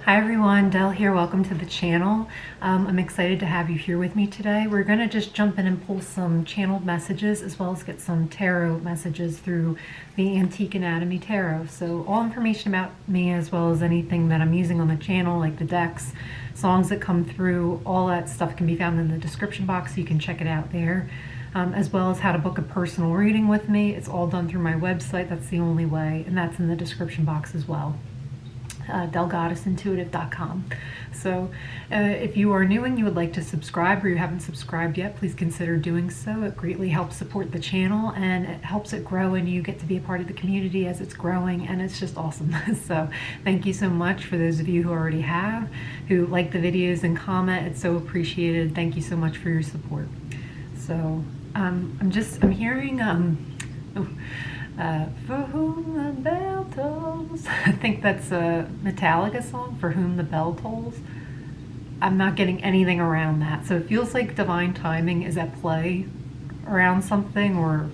Hi everyone, Dell here. Welcome to the channel. I'm excited to have you here with me today. We're going to just jump in and pull some channeled messages as well as get some tarot messages through the Antique Anatomy Tarot. So all information about me as well as anything that I'm using on the channel, like the decks, songs that come through, all that stuff can be found in the description box, so you can check it out there. As well as how to book a personal reading with me. It's all done through my website. That's the only way, and that's in the description box as well. DelleGoddessIntuitive.com. So if you are new and you would like to subscribe or you haven't subscribed yet, please consider doing so. It greatly helps support the channel and it helps it grow, and you get to be a part of the community as it's growing, and it's just awesome. So thank you so much for those of you who already have, who like the videos and comment. It's so appreciated. Thank you so much for your support. So I'm hearing For Whom the Bell Tolls. I think that's a Metallica song, For Whom the Bell Tolls. I'm not getting anything around that. So it feels like divine timing is at play around something, or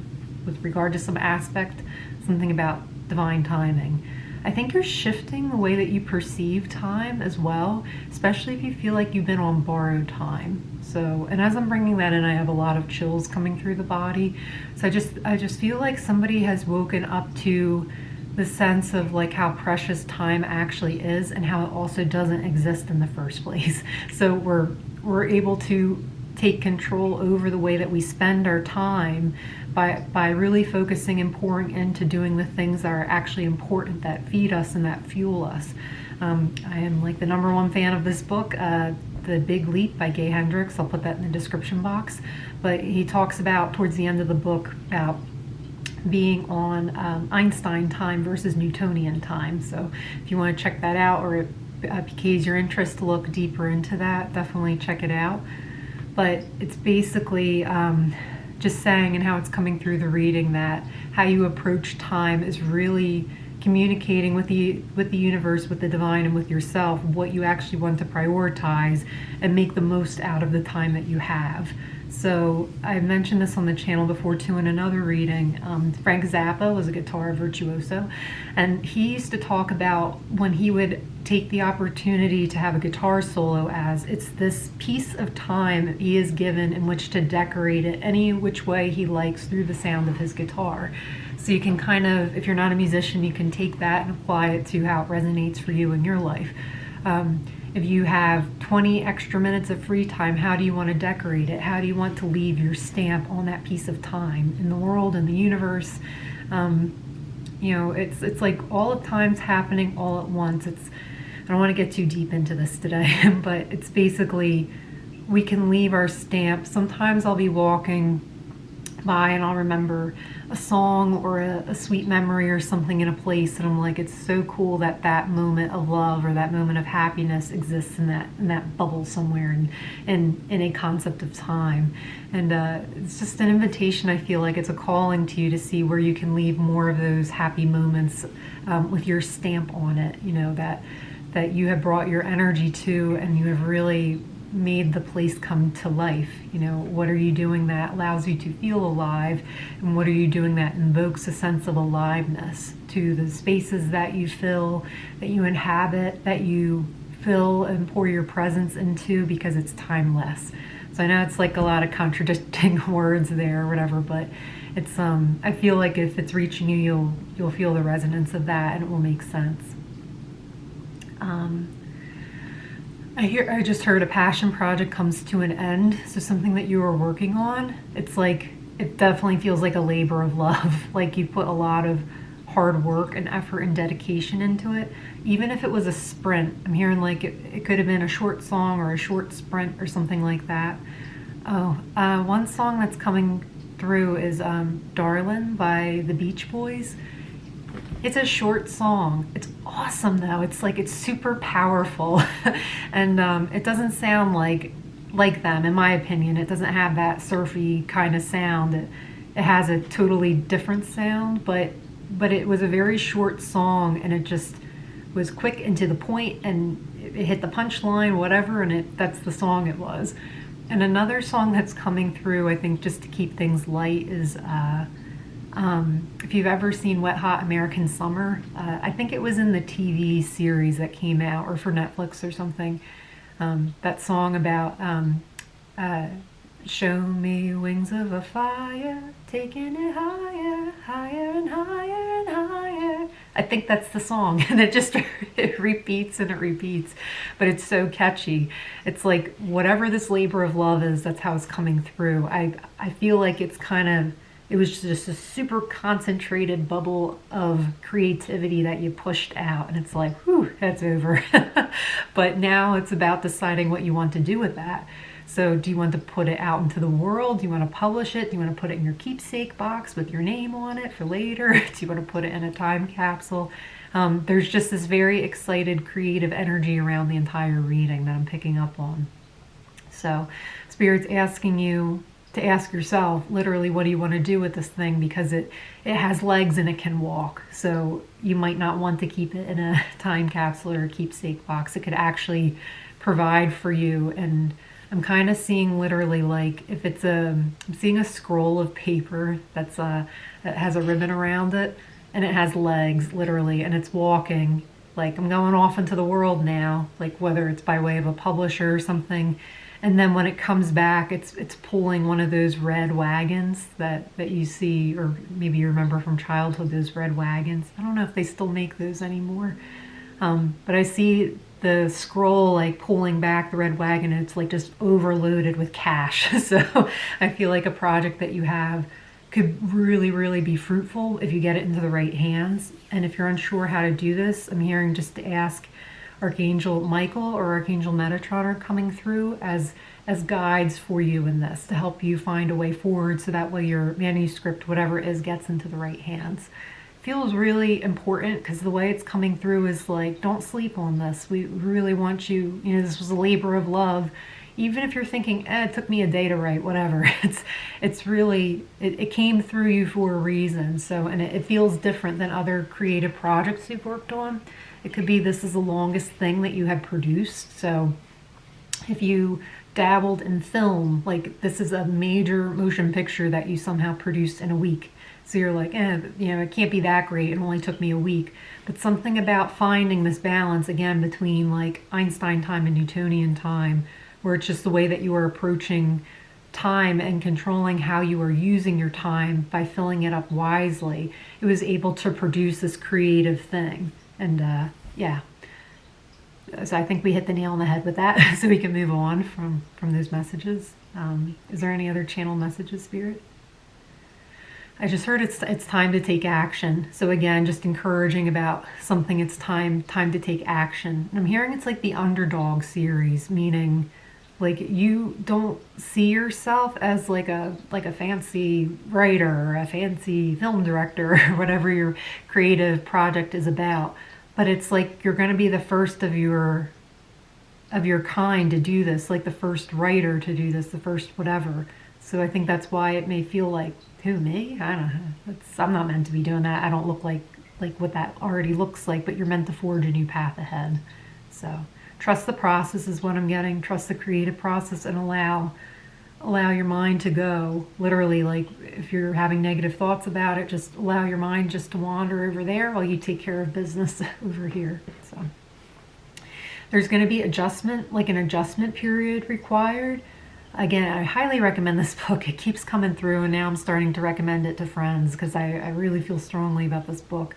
with regard to some aspect, something about divine timing. I think you're shifting the way that you perceive time as well, especially if you feel like you've been on borrowed time. So, and as I'm bringing that in, I have a lot of chills coming through the body. So I just feel like somebody has woken up to the sense of like how precious time actually is and how it also doesn't exist in the first place. So we're able to take control over the way that we spend our time by really focusing and pouring into doing the things that are actually important, that feed us and that fuel us. I am like the #1 fan of this book, The Big Leap by Gay Hendricks. I'll put that in the description box. But he talks about, towards the end of the book, about being on Einstein time versus Newtonian time. So if you want to check that out, or it piques your interest to look deeper into that, definitely check it out. But it's basically just saying, and how it's coming through the reading, that how you approach time is really communicating with the universe, with the divine, and with yourself, what you actually want to prioritize and make the most out of the time that you have. So I mentioned this on the channel before too in another reading. Frank Zappa was a guitar virtuoso, and he used to talk about when he would take the opportunity to have a guitar solo as it's this piece of time he is given in which to decorate it any which way he likes through the sound of his guitar. So you can kind of, if you're not a musician, you can take that and apply it to how it resonates for you in your life. If you have 20 extra minutes of free time, how do you want to decorate it? How do you want to leave your stamp on that piece of time in the world, in the universe? You know, it's like all of time's happening all at once. I don't want to get too deep into this today, but it's basically, we can leave our stamp. Sometimes I'll be walking by and I'll remember a song or a sweet memory or something in a place, and I'm like, it's so cool that that moment of love or that moment of happiness exists in that bubble somewhere in a concept of time. And it's just an invitation. I feel like it's a calling to you to see where you can leave more of those happy moments with your stamp on it, you know, that you have brought your energy to, and you have really made the place come to life. You know, what are you doing that allows you to feel alive, and what are you doing that invokes a sense of aliveness to the spaces that you fill, that you inhabit, that you fill and pour your presence into, because it's timeless. So I know it's like a lot of contradicting words there or whatever, but it's I feel like if it's reaching you, you'll feel the resonance of that, and it will make sense. I just heard a passion project comes to an end. So something that you were working on, it's like, it definitely feels like a labor of love. Like you put a lot of hard work and effort and dedication into it. Even if it was a sprint, I'm hearing like it could have been a short song or a short sprint or something like that. One song that's coming through is Darlin' by the Beach Boys. It's a short song. It's awesome though. It's like, it's super powerful. And it doesn't sound like them, in my opinion. It doesn't have that surfy kind of sound. It has a totally different sound, but it was a very short song, and it just was quick and to the point, and it hit the punchline, whatever, and that's the song it was. And another song that's coming through, I think, just to keep things light, is If you've ever seen Wet Hot American Summer, I think it was in the TV series that came out, or for Netflix or something. That song about uh, show me wings of a fire, taking it higher, higher and higher and higher. I think that's the song, and it just it repeats and it repeats, but it's so catchy. It's like whatever this labor of love is, that's how it's coming through. I feel like it's kind of, it was just a super concentrated bubble of creativity that you pushed out, and it's like, whew, that's over. But now it's about deciding what you want to do with that. So do you want to put it out into the world? Do you want to publish it? Do you want to put it in your keepsake box with your name on it for later? Do you want to put it in a time capsule? There's just this very excited, creative energy around the entire reading that I'm picking up on. So Spirit's asking you to ask yourself, literally, what do you want to do with this thing? Because it has legs and it can walk. So you might not want to keep it in a time capsule or a keepsake box. It could actually provide for you. And I'm kind of seeing literally, like, if it's I'm seeing a scroll of paper that has a ribbon around it, and it has legs, literally, and it's walking. Like, I'm going off into the world now, like whether it's by way of a publisher or something. And then when it comes back, it's pulling one of those red wagons that you see, or maybe you remember from childhood, those red wagons. I don't know if they still make those anymore. But I see the scroll like pulling back the red wagon, and it's like just overloaded with cash. So I feel like a project that you have could really, really be fruitful if you get it into the right hands. And if you're unsure how to do this, I'm hearing just to ask Archangel Michael or Archangel Metatron are coming through as guides for you in this, to help you find a way forward, so that way your manuscript, whatever it is, gets into the right hands. Feels really important, because the way it's coming through is like, don't sleep on this. We really want you, this was a labor of love. Even if you're thinking, it took me a day to write, whatever. It's really, it came through you for a reason. So, and it feels different than other creative projects you've worked on. It could be this is the longest thing that you have produced. So if you dabbled in film, like this is a major motion picture that you somehow produced in a week. So you're like, it can't be that great. It only took me a week. But something about finding this balance, again, between like Einstein time and Newtonian time, where it's just the way that you are approaching time and controlling how you are using your time by filling it up wisely, it was able to produce this creative thing. And so I think we hit the nail on the head with that. So we can move on from those messages. Is there any other channel messages, Spirit? I just heard it's time to take action. So again, just encouraging about something, it's time to take action. And I'm hearing it's like the underdog series, meaning like you don't see yourself as like a fancy writer or a fancy film director or whatever your creative project is about. But it's like you're going to be the first of your kind to do this, like the first writer to do this, the first whatever. So I think that's why it may feel like, who, me? I don't know. I'm not meant to be doing that. I don't look like what that already looks like, but you're meant to forge a new path ahead. So trust the process is what I'm getting. Trust the creative process, and allow your mind to go. Literally, like if you're having negative thoughts about it, just allow your mind just to wander over there while you take care of business over here. So there's going to be adjustment, like an adjustment period required. Again, I highly recommend this book. It keeps coming through, and now I'm starting to recommend it to friends because I really feel strongly about this book.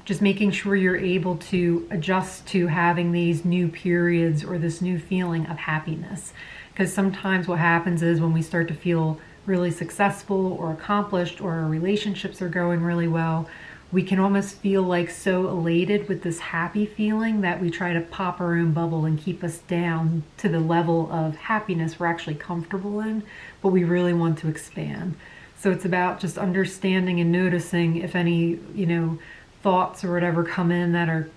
Just making sure you're able to adjust to having these new periods or this new feeling of happiness. Because sometimes what happens is when we start to feel really successful or accomplished, or our relationships are going really well, we can almost feel like so elated with this happy feeling that we try to pop our own bubble and keep us down to the level of happiness we're actually comfortable in, but we really want to expand. So it's about just understanding and noticing if any, thoughts or whatever come in that are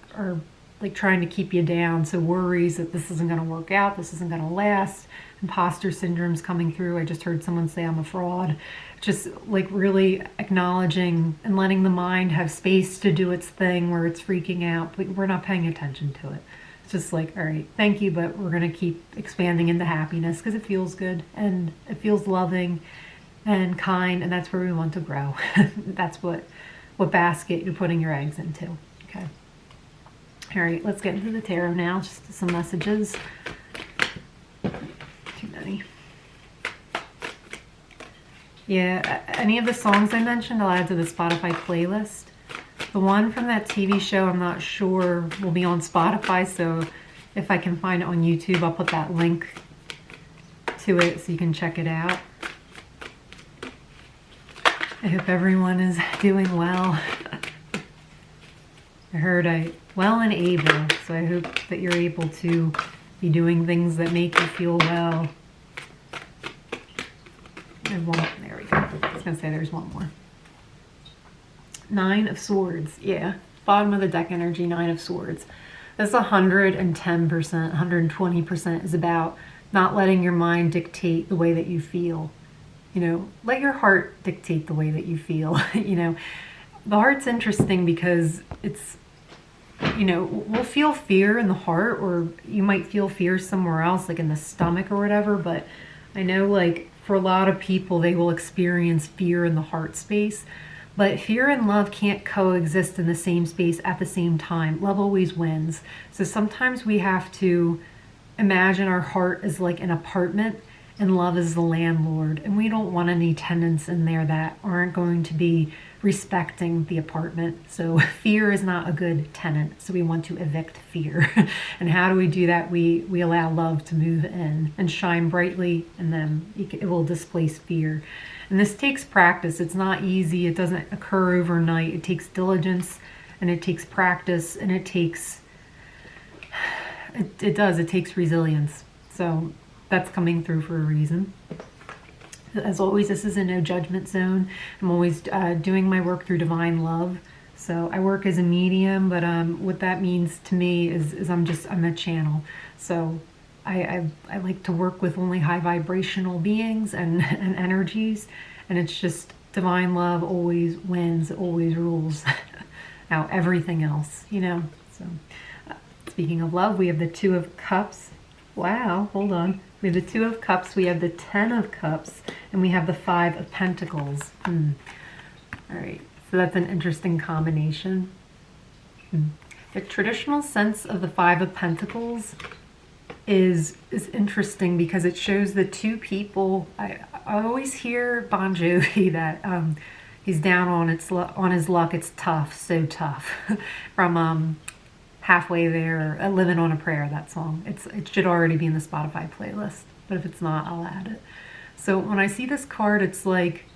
like trying to keep you down. So worries that this isn't going to work out, this isn't going to last, imposter syndrome's coming through. I just heard someone say I'm a fraud. Just like really acknowledging and letting the mind have space to do its thing where it's freaking out, but we're not paying attention to it. It's just like, all right, thank you, but we're going to keep expanding into happiness because it feels good and it feels loving. and kind, and that's where we want to grow. That's what basket you're putting your eggs into. Okay. All right, let's get into the tarot now. Just some messages. Too many. Yeah, any of the songs I mentioned I'll add to the Spotify playlist. The one from that TV show, I'm not sure, will be on Spotify, so if I can find it on YouTube, I'll put that link to it so you can check it out. I hope everyone is doing well. I heard well and able, so I hope that you're able to be doing things that make you feel well. There's one, there we go. I was going to say there's one more. 9 of Swords, yeah. Bottom of the deck energy, 9 of Swords. That's 110%, 120% is about not letting your mind dictate the way that you feel. You know, let your heart dictate the way that you feel. You know, the heart's interesting because it's, you know, we'll feel fear in the heart, or you might feel fear somewhere else, like in the stomach or whatever. But I know, like, for a lot of people, they will experience fear in the heart space. But fear and love can't coexist in the same space at the same time. Love always wins. So sometimes we have to imagine our heart as like an apartment and love is the landlord. And we don't want any tenants in there that aren't going to be respecting the apartment. So fear is not a good tenant. So we want to evict fear. And how do we do that? We allow love to move in and shine brightly, and then it will displace fear. And this takes practice. It's not easy. It doesn't occur overnight. It takes diligence, and it takes practice, and it takes, it takes resilience. So that's coming through for a reason. As always, this is a no judgment zone. I'm always doing my work through divine love. So I work as a medium, but what that means to me is I'm a channel. So I like to work with only high vibrational beings and energies, and it's just divine love always wins, always rules out everything else, you know. So speaking of love, we have the 2 of Cups. Wow, hold on. We have the 2 of Cups, we have the 10 of Cups, and we have the 5 of Pentacles. All right, so that's an interesting combination. The traditional sense of the 5 of Pentacles is interesting because it shows the 2 people. I always hear Bon Jovi that he's down on his luck. It's tough, so tough. From Halfway There, Living on a Prayer, that song. It should already be in the Spotify playlist, but if it's not, I'll add it. So when I see this card, it's like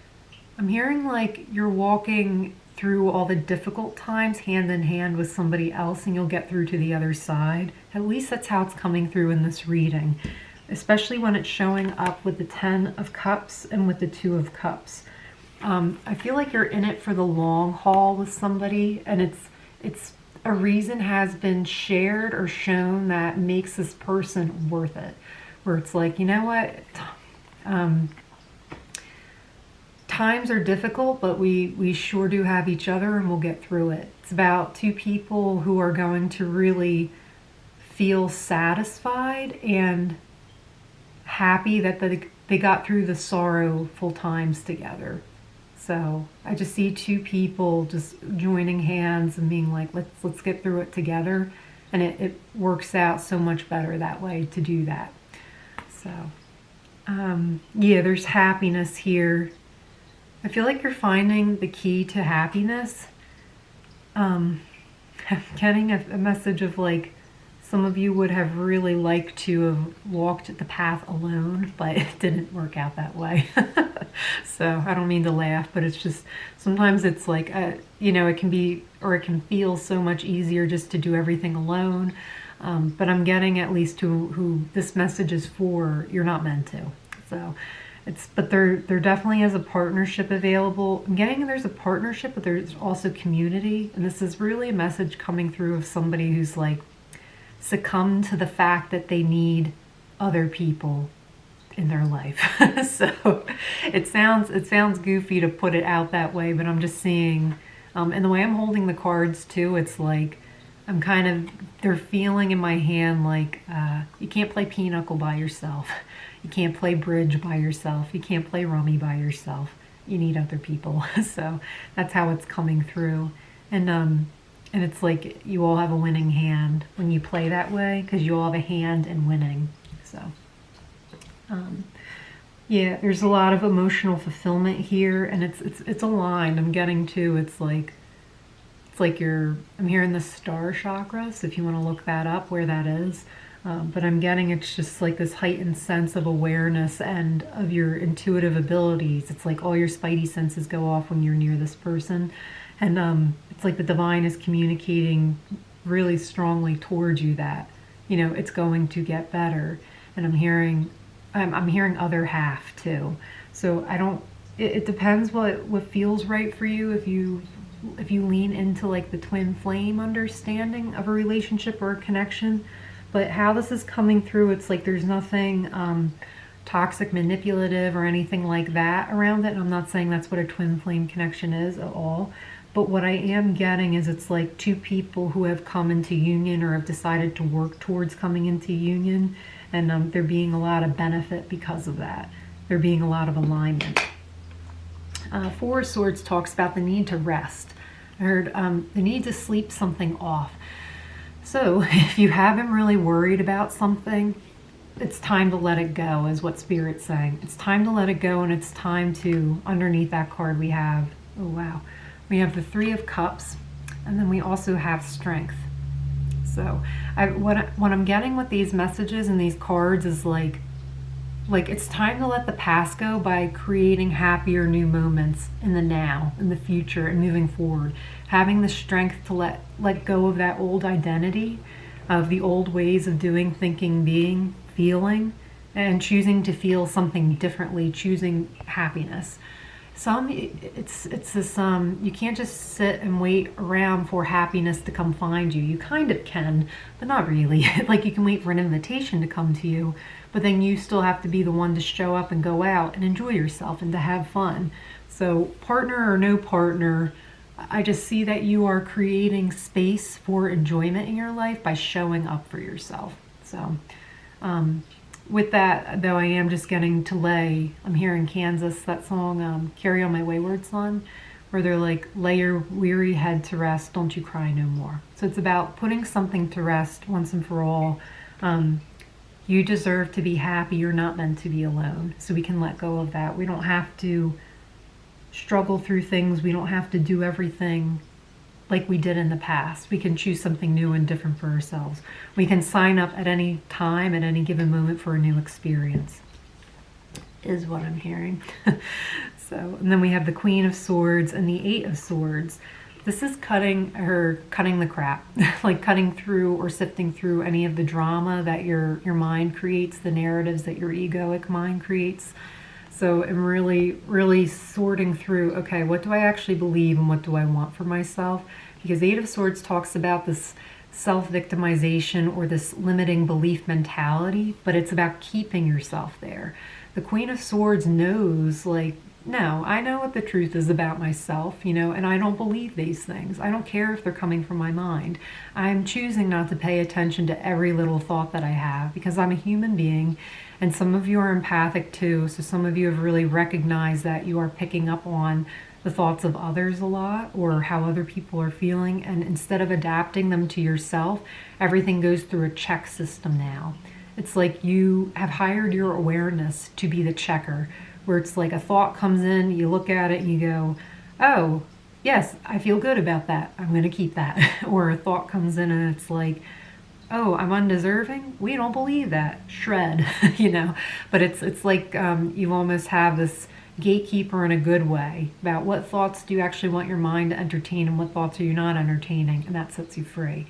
I'm hearing like you're walking through all the difficult times hand in hand with somebody else, and you'll get through to the other side. At least that's how it's coming through in this reading, especially when it's showing up with the 10 of Cups and with the 2 of Cups. I feel like you're in it for the long haul with somebody, and it's a reason has been shared or shown that makes this person worth it, where it's like, you know what, times are difficult, but we sure do have each other, and we'll get through it. It's about 2 people who are going to really feel satisfied and happy that they got through the sorrowful times together. So I just see 2 people just joining hands and being like, let's get through it together. And it works out so much better that way to do that. So yeah, there's happiness here. I feel like you're finding the key to happiness. I'm getting a message of like, some of you would have really liked to have walked the path alone, but it didn't work out that way. So I don't mean to laugh, but it's just, sometimes it's like, you know, it can be, or it can feel so much easier just to do everything alone. But I'm getting at least who this message is for, you're not meant to. So but there definitely is a partnership available. I'm getting there's a partnership, but there's also community. And this is really a message coming through of somebody who's like succumbed to the fact that they need other people in their life. So it sounds goofy to put it out that way, but I'm just seeing, and the way I'm holding the cards too, it's like they're feeling in my hand like you can't play pinochle by yourself. You can't play bridge by yourself. You can't play rummy by yourself. You need other people. So that's how it's coming through. And it's like you all have a winning hand when you play that way, because you all have a hand in winning. So yeah, there's a lot of emotional fulfillment here, and it's aligned. I'm getting to, it's like I'm hearing the star chakra, so if you want to look that up, where that is. But I'm getting it's just like this heightened sense of awareness and of your intuitive abilities. It's like all your spidey senses go off when you're near this person. And it's like the divine is communicating really strongly towards you that, you know, it's going to get better. And I'm hearing other half too. So it depends what feels right for you. If you lean into like the twin flame understanding of a relationship or a connection. But how this is coming through, it's like there's nothing toxic, manipulative, or anything like that around it. And I'm not saying that's what a twin flame connection is at all. But what I am getting is it's like two people who have come into union or have decided to work towards coming into union. And there being a lot of benefit because of that. There being a lot of alignment. Four of Swords talks about the need to rest. I heard the need to sleep something off. So if you haven't really worried about something, it's time to let it go, is what Spirit's saying. It's time to let it go, and it's time to, underneath that card we have, oh wow, we have the Three of Cups, and then we also have Strength. So what I'm getting with these messages and these cards is like it's time to let the past go by creating happier new moments in the now, in the future, and moving forward. Having the strength to let go of that old identity, of the old ways of doing, thinking, being, feeling, and choosing to feel something differently, choosing happiness. It's this, you can't just sit and wait around for happiness to come find you. You kind of can, but not really. Like you can wait for an invitation to come to you, but then you still have to be the one to show up and go out and enjoy yourself and to have fun. So partner or no partner, I just see that you are creating space for enjoyment in your life by showing up for yourself. So with that, though, I am just getting to lay, I'm hearing Kansas, that song, Carry On My Wayward Son, where they're like, lay your weary head to rest, don't you cry no more. So it's about putting something to rest once and for all. You deserve to be happy. You're not meant to be alone. So we can let go of that. We don't have to struggle through things. We don't have to do everything like we did in the past. We can choose something new and different for ourselves. We can sign up at any time, at any given moment, for a new experience, is what I'm hearing. So, and then we have the Queen of Swords and the Eight of Swords. This is cutting the crap, like cutting through or sifting through any of the drama that your mind creates, the narratives that your egoic mind creates. So I'm really sorting through, okay, what do I actually believe and what do I want for myself? Because Eight of Swords talks about this self-victimization or this limiting belief mentality, but it's about keeping yourself there. The Queen of Swords knows, like, no, I know what the truth is about myself, you know, and I don't believe these things. I don't care if they're coming from my mind. I'm choosing not to pay attention to every little thought that I have because I'm a human being, and some of you are empathic too, so some of you have really recognized that you are picking up on the thoughts of others a lot or how other people are feeling, and instead of adapting them to yourself, everything goes through a check system now. It's like you have hired your awareness to be the checker, where it's like a thought comes in, you look at it and you go, oh, yes, I feel good about that. I'm going to keep that. Or a thought comes in and it's like, oh, I'm undeserving? We don't believe that. Shred, you know. But it's like you almost have this gatekeeper in a good way about what thoughts do you actually want your mind to entertain and what thoughts are you not entertaining, and that sets you free.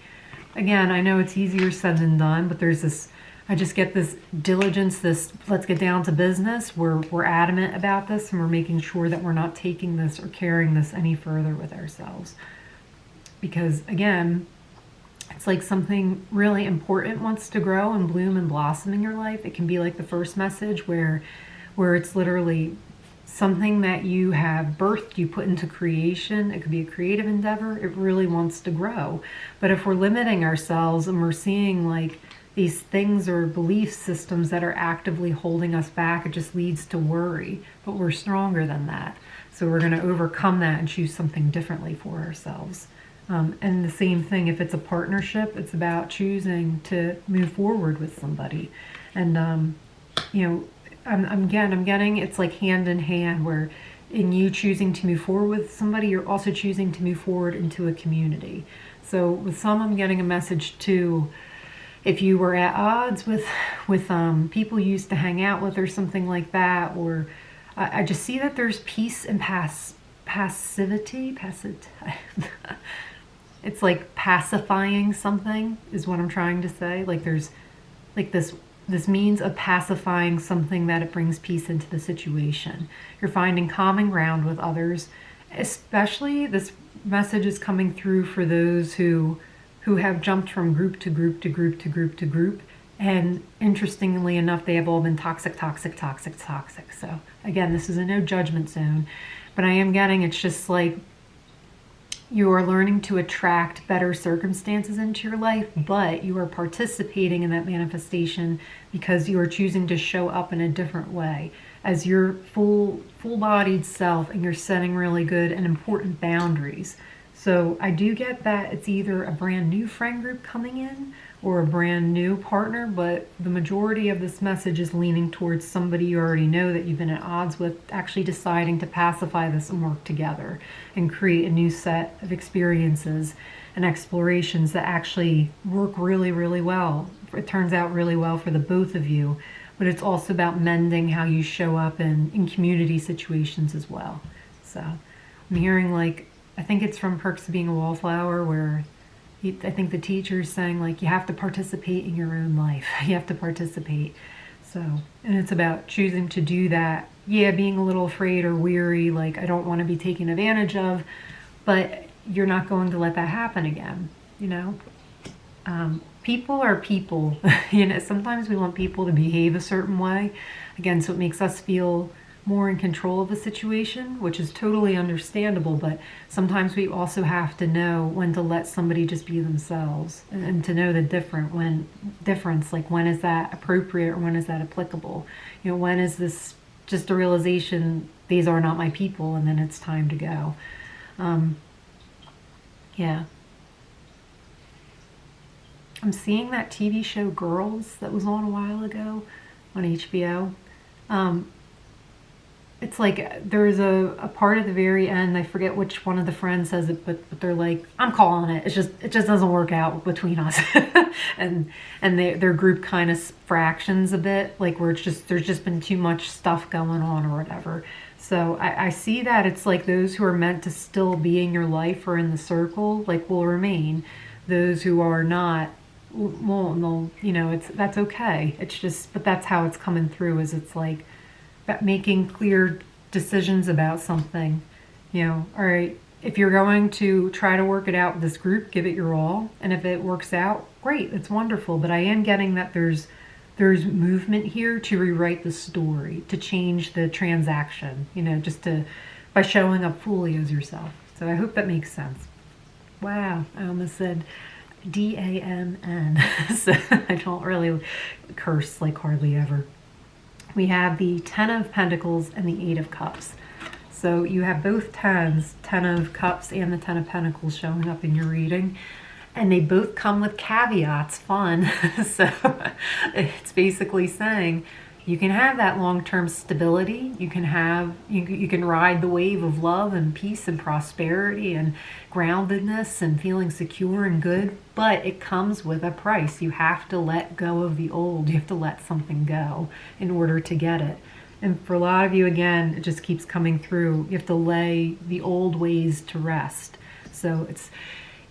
Again, I know it's easier said than done, but there's this, I just get this diligence, this let's get down to business. We're adamant about this, and we're making sure that we're not taking this or carrying this any further with ourselves. Because again, it's like something really important wants to grow and bloom and blossom in your life. It can be like the first message where it's literally something that you have birthed, you put into creation. It could be a creative endeavor. It really wants to grow. But if we're limiting ourselves and we're seeing like, these things or belief systems that are actively holding us back. It just leads to worry, but we're stronger than that. So we're going to overcome that and choose something differently for ourselves. And the same thing, if it's a partnership, it's about choosing to move forward with somebody. And, you know, I'm getting it's like hand in hand, where in you choosing to move forward with somebody, you're also choosing to move forward into a community. So with some, I'm getting a message too, if you were at odds with people you used to hang out with or something like that, or I just see that there's peace and passivity. It's like pacifying something is what I'm trying to say. Like there's like this means of pacifying something, that it brings peace into the situation. You're finding common ground with others. Especially this message is coming through for those who have jumped from group to group to group to group to group. And interestingly enough, they have all been toxic. So again, this is a no judgment zone, but I am getting, it's just like you are learning to attract better circumstances into your life, but you are participating in that manifestation because you are choosing to show up in a different way as your full-bodied self, and you're setting really good and important boundaries. So I do get that it's either a brand new friend group coming in or a brand new partner, but the majority of this message is leaning towards somebody you already know that you've been at odds with, actually deciding to pacify this and work together and create a new set of experiences and explorations that actually work really, really well. It turns out really well for the both of you, but it's also about mending how you show up in community situations as well. So I'm hearing, like, I think it's from Perks of Being a Wallflower, where I think the teacher's saying, like, you have to participate in your own life. You have to participate. So, and it's about choosing to do that. Yeah, being a little afraid or weary, like, I don't want to be taken advantage of, but you're not going to let that happen again, you know? People are people. You know, sometimes we want people to behave a certain way. Again, so it makes us feel more in control of a situation, which is totally understandable, but sometimes we also have to know when to let somebody just be themselves, and to know the difference, like when is that appropriate or when is that applicable? You know, when is this just a realization, these are not my people, and then it's time to go. Yeah. I'm seeing that TV show Girls that was on a while ago on HBO. It's like there's a part at the very end, I forget which one of the friends says it, but they're like, I'm calling it. It just doesn't work out between us. and their group kind of fractions a bit, like where there's just been too much stuff going on or whatever. So I see that it's like those who are meant to still be in your life or in the circle, like, will remain. Those who are not won't. You know, that's okay. It's just, but that's how it's coming through, is it's like making clear decisions about something. You know, all right, if you're going to try to work it out with this group, give it your all, and if it works out, great, it's wonderful. But I am getting that there's movement here to rewrite the story, to change the transaction, you know, just by showing up fully as yourself. So I hope that makes sense. Wow, I almost said DAMN. So I don't really curse, like, hardly ever. We have the 10 of Pentacles and the 8 of Cups. So you have both 10s, 10 of Cups and the 10 of Pentacles showing up in your reading. And they both come with caveats, fun. So it's basically saying you can have that long-term stability. You can ride the wave of love and peace and prosperity and groundedness and feeling secure and good, but it comes with a price. You have to let go of the old. You have to let something go in order to get it. And for a lot of you, again, it just keeps coming through. You have to lay the old ways to rest. So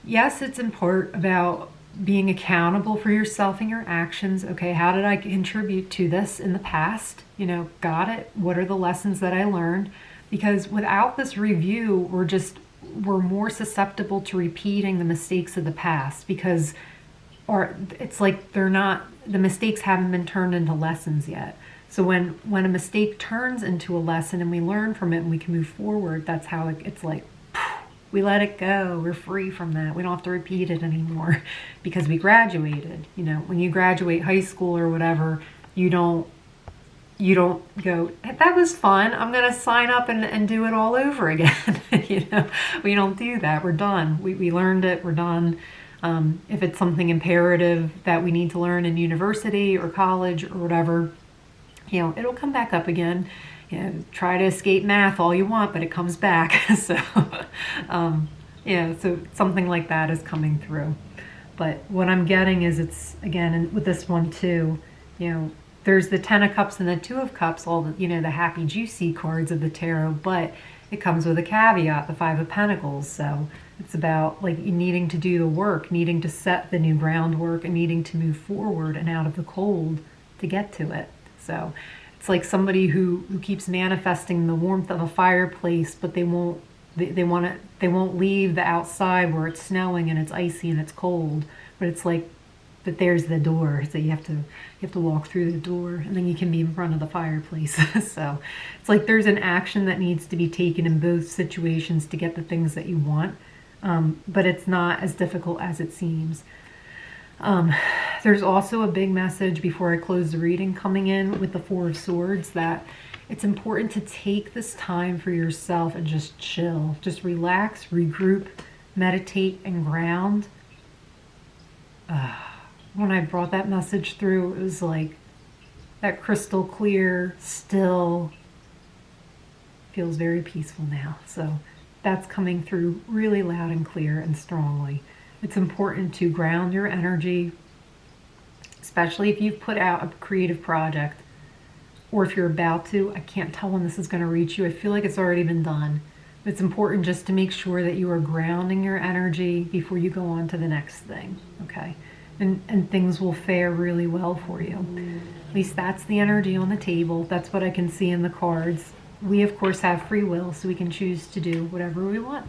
yes, it's in part about being accountable for yourself and your actions. Okay, how did I contribute to this in the past? You know, got it? What are the lessons that I learned? Because without this review, we're more susceptible to repeating the mistakes of the past, because it's like the mistakes haven't been turned into lessons yet. So when a mistake turns into a lesson and we learn from it and we can move forward, that's how it's like We let it go. We're free from that. We don't have to repeat it anymore because we graduated. You know, when you graduate high school or whatever, you don't go, that was fun, I'm going to sign up and do it all over again. You know, we don't do that. We're done. We learned it. We're done. If it's something imperative that we need to learn in university or college or whatever, you know, it'll come back up again. You know, try to escape math all you want, but it comes back. So, yeah, so something like that is coming through. But what I'm getting is it's, again, with this one too, you know, there's the 10 of Cups and the 2 of Cups, all the, you know, the happy, juicy cards of the tarot, but it comes with a caveat, the 5 of Pentacles. So it's about like you needing to do the work, needing to set the new groundwork and needing to move forward and out of the cold to get to it. So it's like somebody who keeps manifesting the warmth of a fireplace, but they won't leave the outside where it's snowing and it's icy and it's cold. But it's like, but there's the door, so you have to walk through the door, and then you can be in front of the fireplace. So it's like there's an action that needs to be taken in both situations to get the things that you want, but it's not as difficult as it seems. There's also a big message before I close the reading coming in with the 4 of Swords, that it's important to take this time for yourself and just chill, just relax, regroup, meditate, and ground. When I brought that message through, it was like that crystal clear, still, feels very peaceful now. So that's coming through really loud and clear and strongly. It's important to ground your energy, especially if you've put out a creative project, or if you're about to. I can't tell when this is going to reach you. I feel like it's already been done. But it's important just to make sure that you are grounding your energy before you go on to the next thing, okay? And things will fare really well for you. At least that's the energy on the table. That's what I can see in the cards. We, of course, have free will, so we can choose to do whatever we want.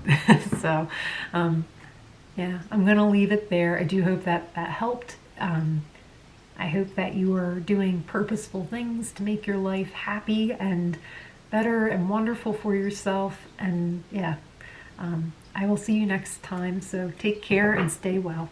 So, yeah, I'm going to leave it there. I do hope that helped. I hope that you are doing purposeful things to make your life happy and better and wonderful for yourself. And, yeah, I will see you next time. So take care and stay well.